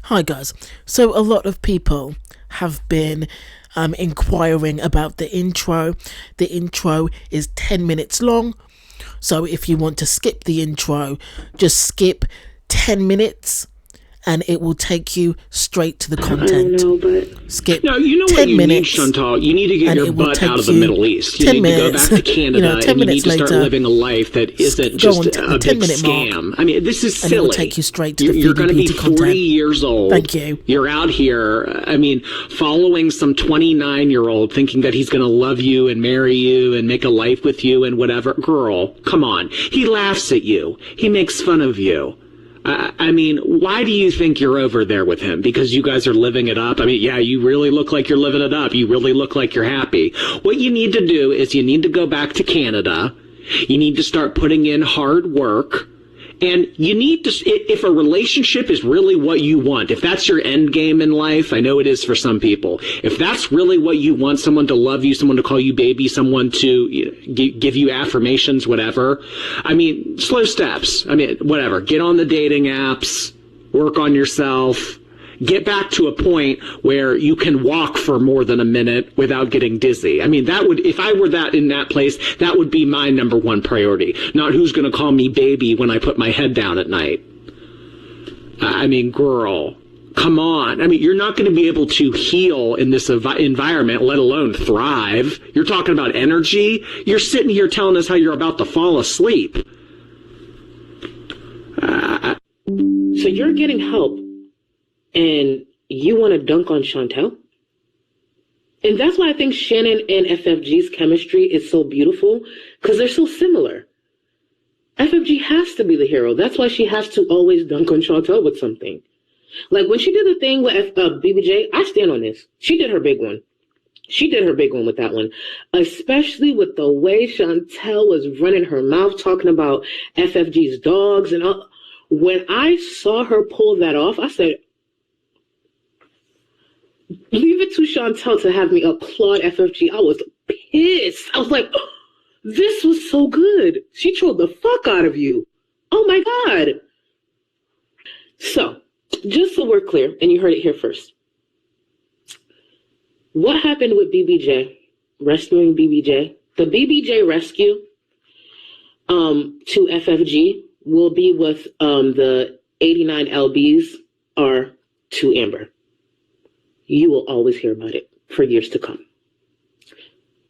Hi guys. So a lot of people have been inquiring about the intro. The intro is 10 minutes long. So if you want to skip the intro, just skip 10 minutes and it will take you straight to the content. I don't know, but... Skip No, you know 10 what you minutes, need, Chantal? You need to get your butt out of the Middle East. You 10 need minutes, to go back to Canada, 10 and you need minutes to start later, living a life that isn't go just on a the 10 big minute scam. mark, I mean, this is silly. and it will take you straight to the You're Foodie going to be Beauty 40 content. years old. Thank you. You're out here, I mean, following some 29-year-old thinking that he's going to love you and marry you and make a life with you and whatever. Girl, come on. He laughs at you. He makes fun of you. I mean, why do you think you're over there with him? Because you guys are living it up? I mean, yeah, you really look like you're living it up. You really look like you're happy. What you need to do is you need to go back to Canada. You need to start putting in hard work. And you need to, if a relationship is really what you want, if that's your end game in life, I know it is for some people. If that's really what you want, someone to love you, someone to call you baby, someone to give you affirmations, whatever. I mean, slow steps. I mean, whatever. Get on the dating apps, work on yourself. Get back to a point where you can walk for more than a minute without getting dizzy. I mean, that would, if I were in that place, that would be my number one priority. Not who's going to call me baby when I put my head down at night. I mean, girl, come on. I mean, you're not going to be able to heal in this environment, let alone thrive. You're talking about energy. You're sitting here telling us how you're about to fall asleep. So you're getting help. And you want to dunk on Chantel? And that's why I think Shannon and FFG's chemistry is so beautiful, because they're so similar. FFG has to be the hero. That's why she has to always dunk on Chantel with something. Like when she did the thing with BBJ, I stand on this. She did her big one. She did her big one with that one. Especially with the way Chantel was running her mouth talking about FFG's dogs and all. When I saw her pull that off, I said, leave it to Chantel to have me applaud FFG. I was pissed. I was like, oh, this was so good. She trolled the fuck out of you. Oh my God. So, just so we're clear, and you heard it here first. What happened with BBJ, rescuing BBJ? The BBJ rescue to FFG will be with the 89 LBs are to Amber. You will always hear about it for years to come.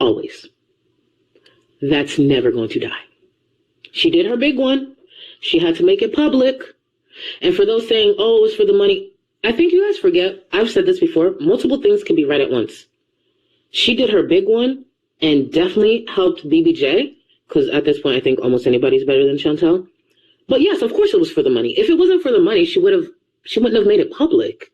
Always. That's never going to die. She did her big one. She had to make it public. And for those saying, oh, it's for the money, I think you guys forget, I've said this before, multiple things can be right at once. She did her big one and definitely helped BBJ, because at this point I think almost anybody's better than Chantel. But yes, of course it was for the money. If it wasn't for the money, she wouldn't have made it public.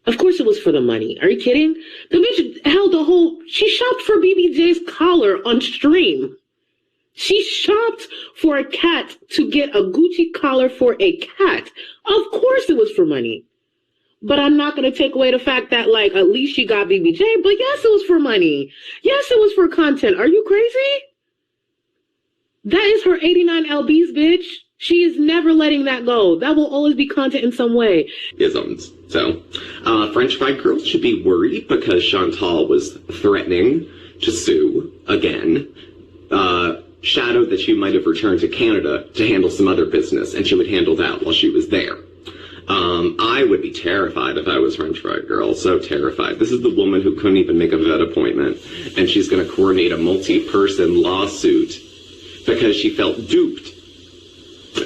Of course it was for the money. Are you kidding? The bitch held she shopped for BBJ's collar on stream. She shopped for a cat to get a Gucci collar for a cat. Of course it was for money. But I'm not going to take away the fact that, like, at least she got BBJ. But yes, it was for money. Yes, it was for content. Are you crazy? That is her 89 LBs, bitch. She is never letting that go. That will always be content in some way. Isms. So, French fried girls should be worried because Chantal was threatening to sue again. Shadowed that she might have returned to Canada to handle some other business, and she would handle that while she was there. I would be terrified if I was French fried girl. So terrified. This is the woman who couldn't even make a vet appointment, and she's going to coordinate a multi-person lawsuit because she felt duped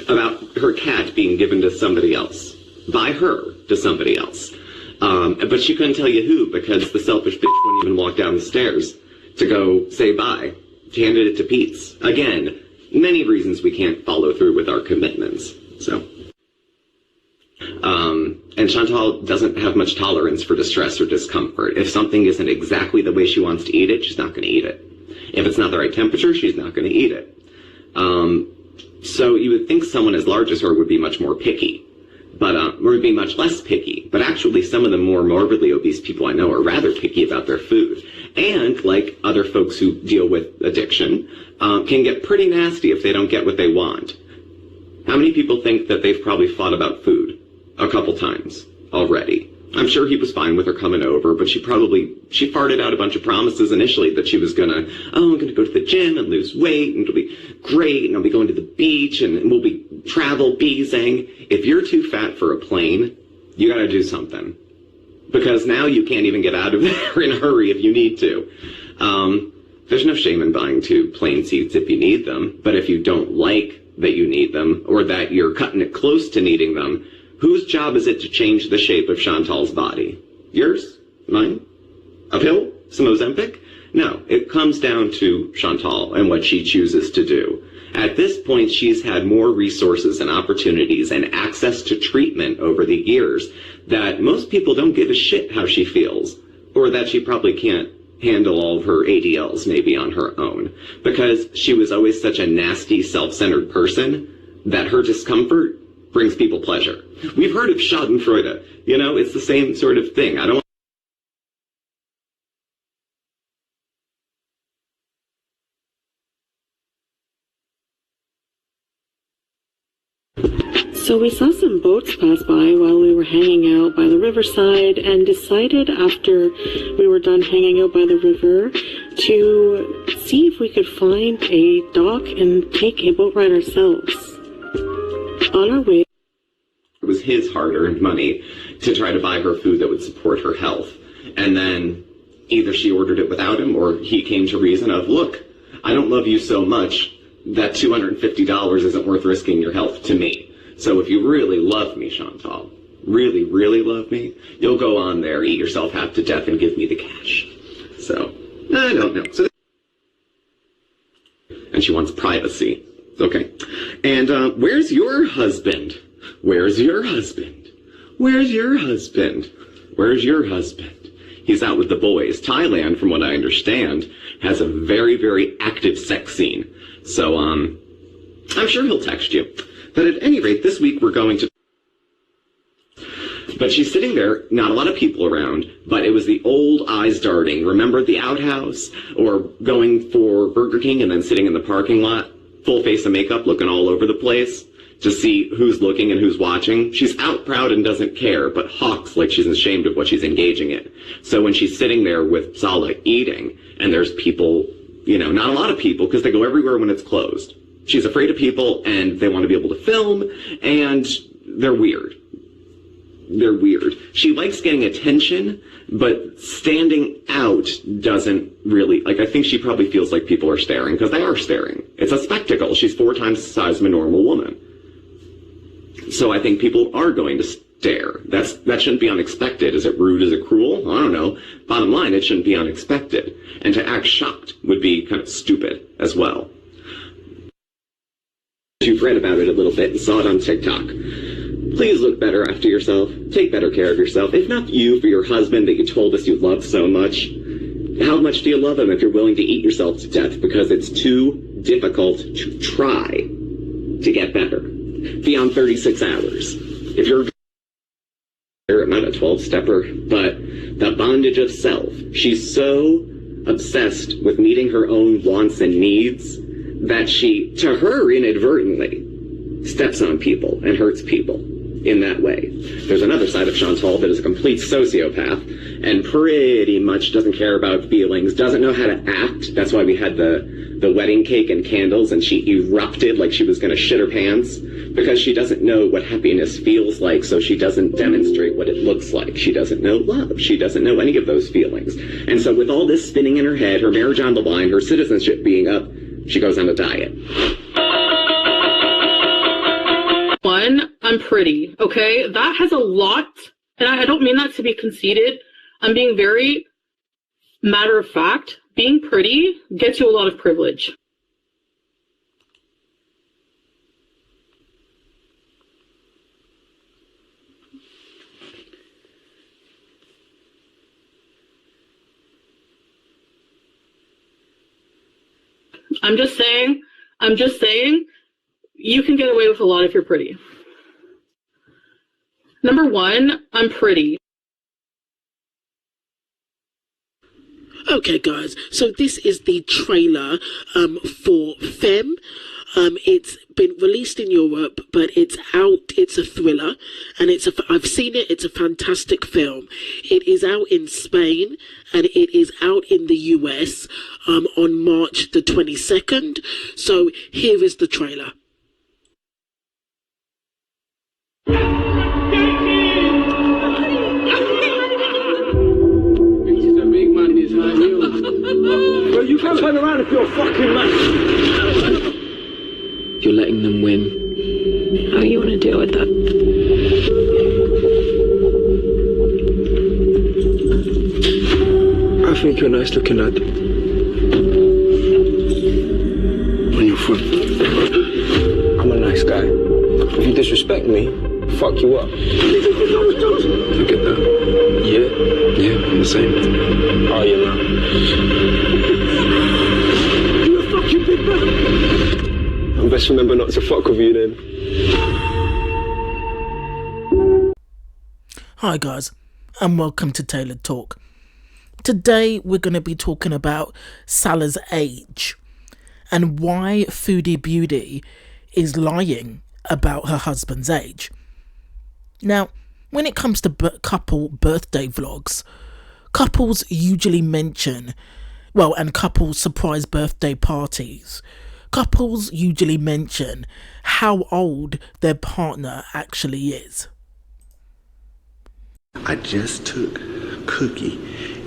about her cat being given to somebody else, by her to somebody else. But she couldn't tell you who because the selfish bitch wouldn't even walk down the stairs to go say bye. She handed it to Pete's. Again, many reasons we can't follow through with our commitments. So, and Chantal doesn't have much tolerance for distress or discomfort. If something isn't exactly the way she wants to eat it, she's not going to eat it. If it's not the right temperature, she's not going to eat it. So you would think someone as large as her would be much more picky, but would be much less picky. But actually, some of the more morbidly obese people I know are rather picky about their food. And, like other folks who deal with addiction, can get pretty nasty if they don't get what they want. How many people think that they've probably fought about food? a couple times already. I'm sure he was fine with her coming over, but she farted out a bunch of promises initially that she was I'm gonna go to the gym and lose weight, and it'll be great, and I'll be going to the beach, and we'll be travel beezing. If you're too fat for a plane, you gotta do something. Because now you can't even get out of there in a hurry if you need to. There's no shame in buying 2 plane seats if you need them, but if you don't like that you need them, or that you're cutting it close to needing them, whose job is it to change the shape of Chantal's body? Yours? Mine? A pill? Some Ozempic? No, it comes down to Chantal and what she chooses to do. At this point, she's had more resources and opportunities and access to treatment over the years that most people don't give a shit how she feels, or that she probably can't handle all of her ADLs maybe on her own, because she was always such a nasty, self-centered person that her discomfort brings people pleasure. We've heard of Schadenfreude. You know, it's the same sort of thing. I don't. So we saw some boats pass by while we were hanging out by the riverside, and decided after we were done hanging out by the river to see if we could find a dock and take a boat ride ourselves. On our way, it was his hard-earned money to try to buy her food that would support her health. And then either she ordered it without him, or he came to reason of, look, I don't love you so much that $250 isn't worth risking your health to me. So if you really love me, Chantal, really, really love me, you'll go on there, eat yourself half to death, and give me the cash. So, I don't know. So, and she wants privacy. Okay. And where's your husband? Where's your husband? Where's your husband? Where's your husband? He's out with the boys. Thailand, from what I understand, has a very, very active sex scene. So, I'm sure he'll text you. But at any rate, this week we're going to... But she's sitting there, not a lot of people around, but it was the old eyes darting. Remember the outhouse? Or going for Burger King and then sitting in the parking lot, full face of makeup, looking all over the place to see who's looking and who's watching. She's out proud and doesn't care, but hawks like she's ashamed of what she's engaging in. So when she's sitting there with Salah eating, and there's people, you know, not a lot of people, because they go everywhere when it's closed. She's afraid of people, and they want to be able to film, and they're weird. They're weird. She likes getting attention, but standing out doesn't really, like, I think she probably feels like people are staring, because they are staring. It's a spectacle. She's 4 times the size of a normal woman. So I think people are going to stare. That shouldn't be unexpected. Is it rude? Is it cruel? I don't know. Bottom line, it shouldn't be unexpected. And to act shocked would be kind of stupid as well. You've read about it a little bit and saw it on TikTok. Please look better after yourself. Take better care of yourself. If not you, for your husband that you told us you love so much. How much do you love him if you're willing to eat yourself to death because it's too difficult to try to get better? Beyond 36 hours. If you're not a 12-stepper, but the bondage of self. She's so obsessed with meeting her own wants and needs that she, to her inadvertently, steps on people and hurts people in that way. There's another side of Chantal that is a complete sociopath and pretty much doesn't care about feelings, doesn't know how to act. That's why we had the wedding cake and candles, and she erupted like she was going to shit her pants, because she doesn't know what happiness feels like, so she doesn't demonstrate what it looks like. She doesn't know love. She doesn't know any of those feelings. And so with all this spinning in her head, her marriage on the line, her citizenship being up, she goes on a diet. One, I'm pretty, okay? That has a lot, and I don't mean that to be conceited. I'm being very matter of fact. Being pretty gets you a lot of privilege. I'm just saying, you can get away with a lot if you're pretty. Number one, I'm pretty. Okay, guys, so this is the trailer for Femme. It's been released in Europe, but it's out. It's a thriller, and I've seen it. It's a fantastic film. It is out in Spain, and it is out in the US on March the 22nd. So here is the trailer. He's a big man, this high heels. Well, you can turn around if you're a fucking man. You're letting them win. How do you want to deal with that? I think you're a nice looking lad. Where you from? I'm a nice guy. If you disrespect me, fuck you up. You get that? Yeah, I'm the same. Oh, yeah, man. You a fucking big man. I best remember not to fuck with you then. Hi guys, and welcome to Tailored Talk. Today we're going to be talking about Salah's age and why Foodie Beauty is lying about her husband's age. Now, when it comes to couple birthday vlogs, couples usually mention, and couple surprise birthday parties, couples usually mention how old their partner actually is. I just took Cookie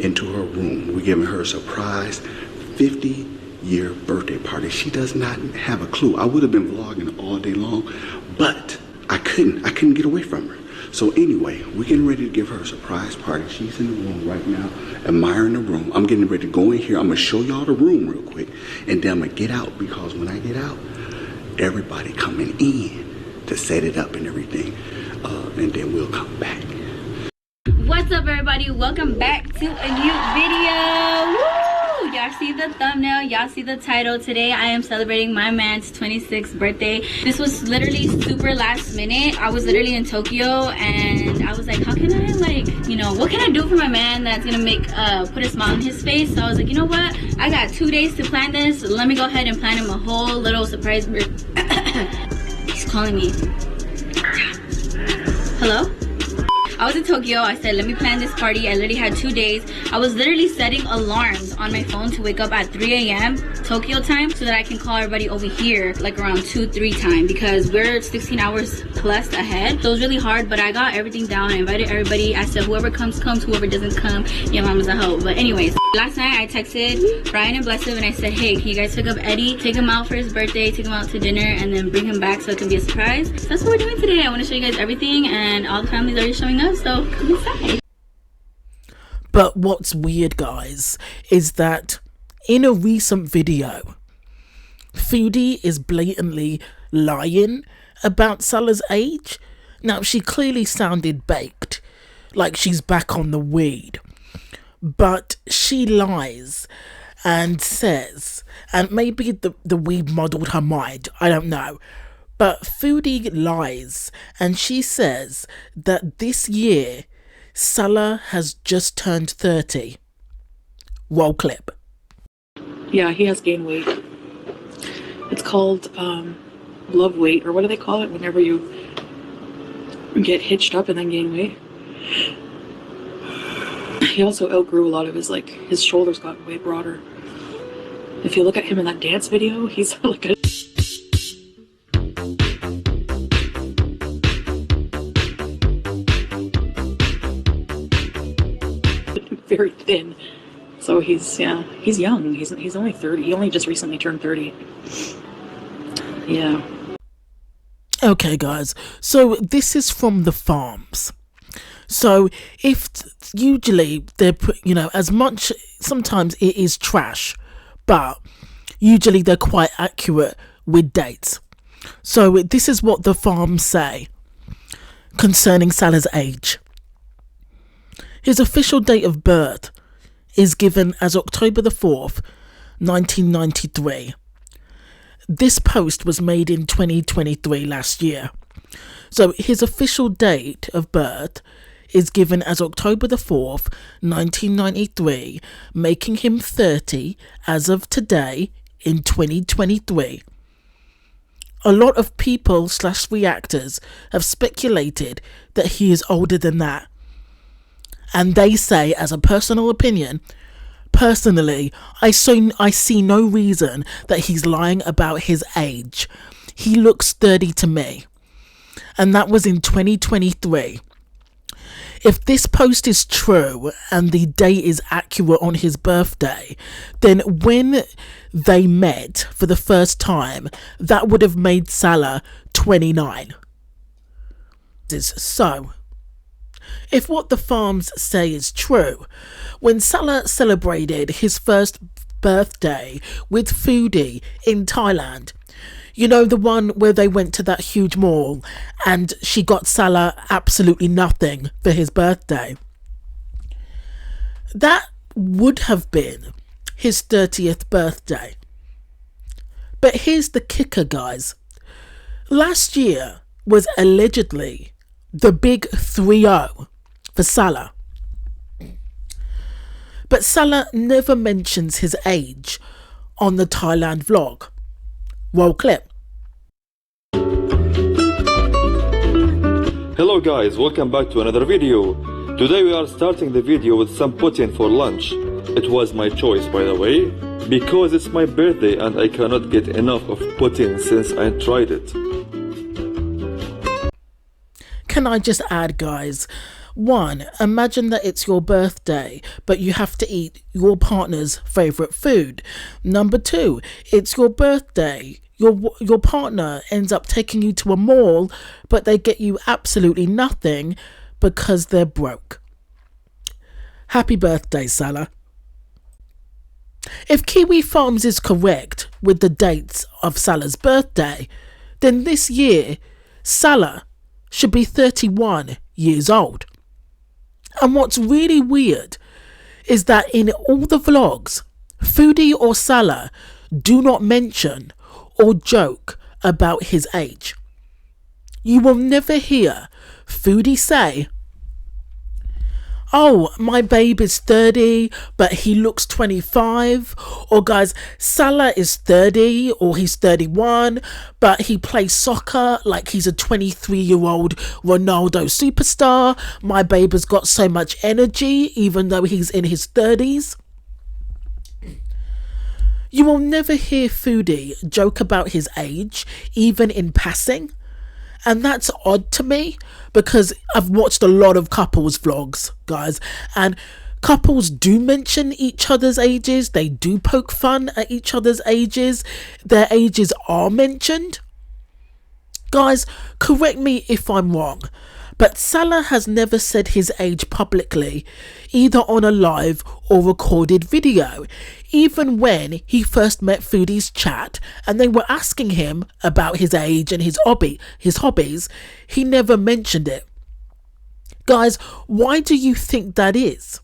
into her room. We're giving her a surprise 50-year birthday party. She does not have a clue. I would have been vlogging all day long, but I couldn't get away from her. So anyway, we're getting ready to give her a surprise party. She's in the room right now, admiring the room. I'm getting ready to go in here. I'm gonna show y'all the room real quick, and then I'm gonna get out, because when I get out, everybody coming in to set it up and everything, and then we'll come back. What's up, everybody? Welcome back to a new video. Woo! Y'all see the thumbnail, y'all see the title. Today I am celebrating my man's 26th birthday. This was literally super last minute. I was literally in Tokyo and I was like, how can I, what can I do for my man that's gonna make put a smile on his face? So I was like, you know what, I got 2 days to plan this. Let me go ahead and plan him a whole little surprise. He's calling me. Hello? I was in Tokyo. I said, let me plan this party. I literally had 2 days. I was literally setting alarms on my phone to wake up at 3 a.m. Tokyo time so that I can call everybody over here like around 2-3 time, because we're 16 hours plus ahead. So it was really hard, but I got everything down. I invited everybody. I said, whoever comes, whoever doesn't come, your mama's a hoe. But anyways, last night I texted Brian and Blessive and I said, hey, can you guys pick up Eddie, take him out for his birthday, take him out to dinner, and then bring him back so it can be a surprise. So that's what we're doing today. I want to show you guys everything, and all the family's already showing up, so come inside. But what's weird, guys, is that in a recent video, Foodie is blatantly lying about Salah's age. Now, she clearly sounded baked, like she's back on the weed. But she lies and says, and maybe the weed muddled her mind, I don't know. But Foodie lies and she says that this year, Salah has just turned 30. Roll clip. Yeah, he has gained weight. It's called love weight, or what do they call it whenever you get hitched up and then gain weight? He also outgrew a lot of his shoulders got way broader. If you look at him in that dance video, he's like a very thin. So he's young. He's only 30. He only just recently turned 30. Yeah. Okay, guys. So this is from the farms. So if usually they're, as much, sometimes it is trash, but usually they're quite accurate with dates. So this is what the farms say concerning Salah's age. His official date of birth is given as October the 4th, 1993. This post was made in 2023 last year. So his official date of birth is given as October the 4th, 1993, making him 30 as of today in 2023. a lot of people / reactors have speculated that he is older than that. And they say, as a personal opinion, personally, I see no reason that he's lying about his age. He looks 30 to me. And that was in 2023. If this post is true and the date is accurate on his birthday, then when they met for the first time, that would have made Salah 29. So, if what the farms say is true, when Salah celebrated his first birthday with Foodie in Thailand, you know, the one where they went to that huge mall and she got Salah absolutely nothing for his birthday. That would have been his 30th birthday. But here's the kicker, guys. Last year was allegedly the big 3-0 for Salah. But Salah never mentions his age on the Thailand vlog. Roll clip. Hello guys, welcome back to another video. Today we are starting the video with some pudding for lunch. It was my choice, by the way, because it's my birthday and I cannot get enough of pudding since I tried it. Can I just add, guys? 1, imagine that it's your birthday, but you have to eat your partner's favourite food. Number 2, it's your birthday. Your partner ends up taking you to a mall, but they get you absolutely nothing because they're broke. Happy birthday, Salah. If Kiwi Farms is correct with the dates of Salah's birthday, then this year, Salah should be 31 years old. And what's really weird is that in all the vlogs, Foodie or Salah do not mention or joke about his age. You will never hear Foodie say, "Oh, my babe is 30, but he looks 25. Or guys, Salah is 30 or he's 31, but he plays soccer like he's a 23-year-old Ronaldo superstar. My babe has got so much energy even though he's in his 30s. You will never hear Foodie joke about his age, even in passing. And that's odd to me because I've watched a lot of couples vlogs, guys, and couples do mention each other's ages. They do poke fun at each other's ages. Their ages are mentioned. Guys, correct me if I'm wrong, but Salah has never said his age publicly, either on a live or recorded video. Even when he first met Foodie's chat and they were asking him about his age and his hobbies, he never mentioned it. Guys, why do you think that is?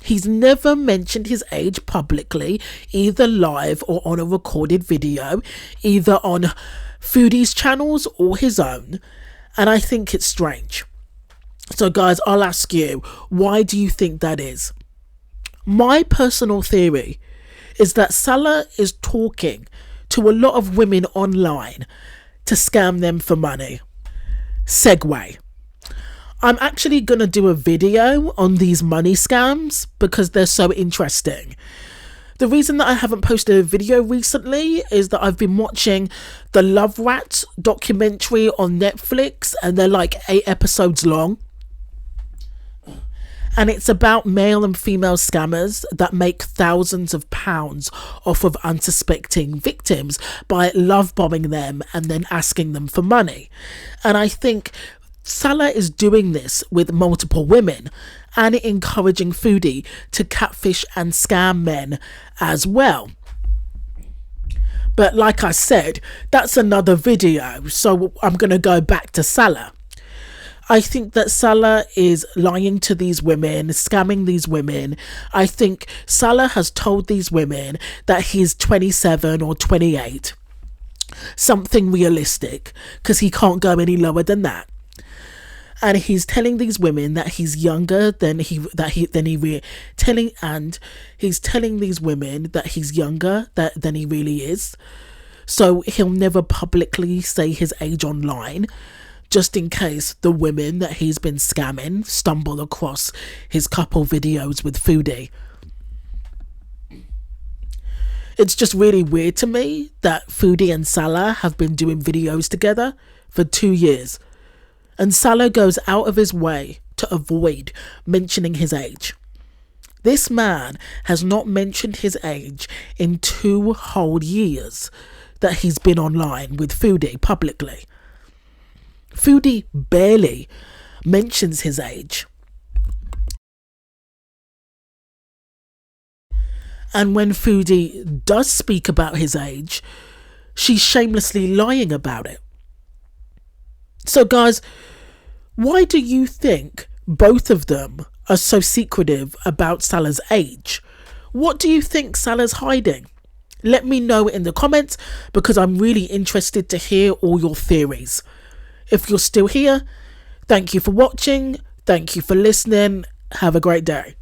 He's never mentioned his age publicly, either live or on a recorded video, either on Foodie's channels or his own, and I think it's strange. So guys, I'll ask you, why do you think that is? My personal theory is that Salah is talking to a lot of women online to scam them for money. Segue. I'm actually going to do a video on these money scams because they're so interesting. The reason that I haven't posted a video recently is that I've been watching the Love Rats documentary on Netflix, and they're like 8 episodes long. And it's about male and female scammers that make thousands of pounds off of unsuspecting victims by love bombing them and then asking them for money. And I think Salah is doing this with multiple women and encouraging Foodie to catfish and scam men as well. But like I said, that's another video, so I'm going to go back to Salah. I think that Salah is lying to these women, scamming these women. I think Salah has told these women that he's 27 or 28. Something realistic, because he can't go any lower than that. And he's telling these women that he's younger than he's telling these women that he's younger than he really is. so he'll never publicly say his age online, just in case the women that he's been scamming stumble across his couple videos with Foodie. It's just really weird to me that Foodie and Salah have been doing videos together for 2 years, and Salah goes out of his way to avoid mentioning his age. This man has not mentioned his age in 2 whole years that he's been online with Foodie publicly. Foodie barely mentions his age. And when Foodie does speak about his age, she's shamelessly lying about it. So guys, why do you think both of them are so secretive about Salah's age? What do you think Salah's hiding? Let me know in the comments, because I'm really interested to hear all your theories. If you're still here, thank you for watching. Thank you for listening. Have a great day.